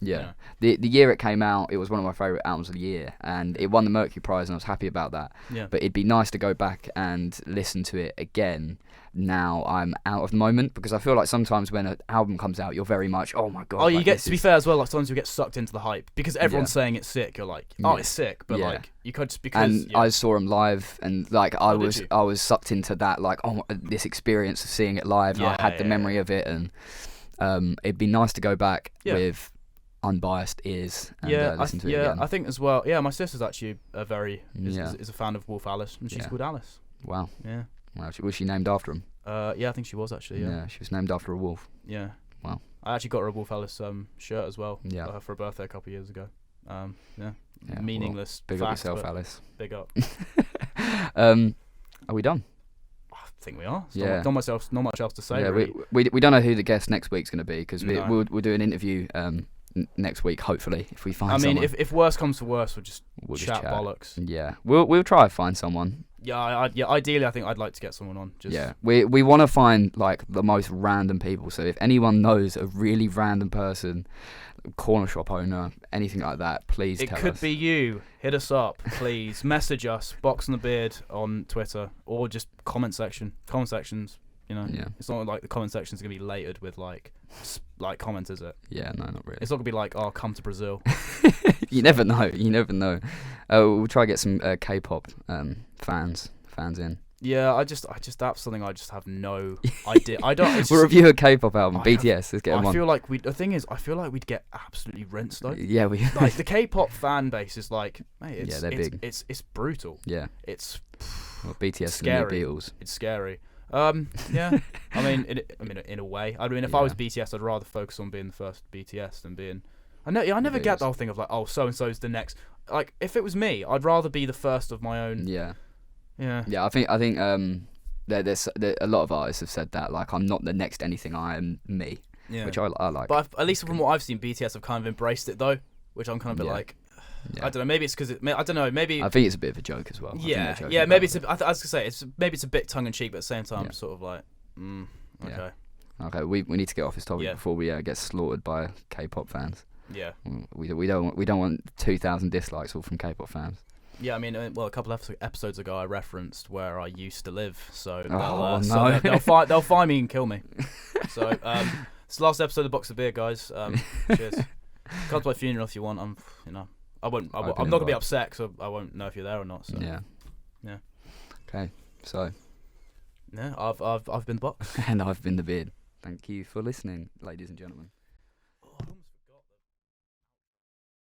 Yeah. The year it came out, it was one of my favourite albums of the year, and it won the Mercury Prize, and I was happy about that. Yeah. But it'd be nice to go back and listen to it again. Now I'm out of the moment, because I feel like sometimes when an album comes out, you're very much, oh my god. Oh, you get to be fair as well. Like sometimes you get sucked into the hype because everyone's saying it's sick. You're like, oh, it's sick, but like you could just because. And I saw him live, and like I was sucked into that, like, oh, this experience of seeing it live. And I had the memory of it, and it'd be nice to go back with unbiased ears and listen to it again. I think as well. Yeah, my sister's actually is a fan of Wolf Alice, and she's called Alice. Wow. Yeah. Wow, was she named after him? Yeah, I think she was actually. Yeah, she was named after a wolf. Yeah. Wow. I actually got her a Wolf Alice shirt as well. Yeah. For her birthday a couple of years ago. Meaningless. Well, big fact, up yourself, Alice. Big up. Are we done? I think we are. Not much else to say. Yeah, really. We don't know who the guest next week's going to be, because we'll do an interview next week, hopefully, if we find someone. If worse comes to worse, we'll just chat bollocks. Yeah, we'll try to find someone. Yeah, ideally, I think I'd like to get someone on. Just Yeah, we want to find like the most random people. So if anyone knows a really random person, corner shop owner, anything like that, please tell us. It could be you. Hit us up, please. Message us, Box and the Beard on Twitter, or just comment sections. Yeah. It's not like the comment section's gonna be layered with like comments, is it? Yeah, no, not really. It's not gonna be like, oh, come to Brazil. You never know. We'll try to get some K-pop fans in. Yeah, that's something I just have no idea. I don't. We'll review a K-pop album. BTS. Let's get them on. I feel like we'd get absolutely rinsed though. Yeah, we like the K-pop fan base is like, mate, they're big. It's brutal. Yeah, it's BTS scary. And the Beatles. It's scary. Yeah. I mean, in a way. I mean, if I was BTS, I'd rather focus on being the first BTS than being. I never get the whole thing of like, oh, so and so's the next. Like, if it was me, I'd rather be the first of my own. Yeah. Yeah. Yeah, I think there's a lot of artists have said that, like, I'm not the next anything, I am me. Yeah. Which I like. But at least from what I've seen, BTS have kind of embraced it though, which I'm kind of a bit like. Yeah. I don't know. Maybe it's because I don't know. Maybe I think it's a bit of a joke as well. Yeah, yeah. Maybe it's. I was gonna say maybe it's a bit tongue in cheek, but at the same time, sort of like, okay. Yeah. Okay, we need to get off this topic before we get slaughtered by K-pop fans. Yeah. We don't want 2,000 dislikes all from K-pop fans. Yeah, I mean, a couple of episodes ago, I referenced where I used to live, so they'll find me and kill me. So it's the last episode of Box of Beer, guys. Cheers. Come to my funeral if you want. I'm not gonna be upset, so I won't know if you're there or not. So. Yeah. Okay, so. Yeah, I've been the Box. And I've been the Beard. Thank you for listening, ladies and gentlemen.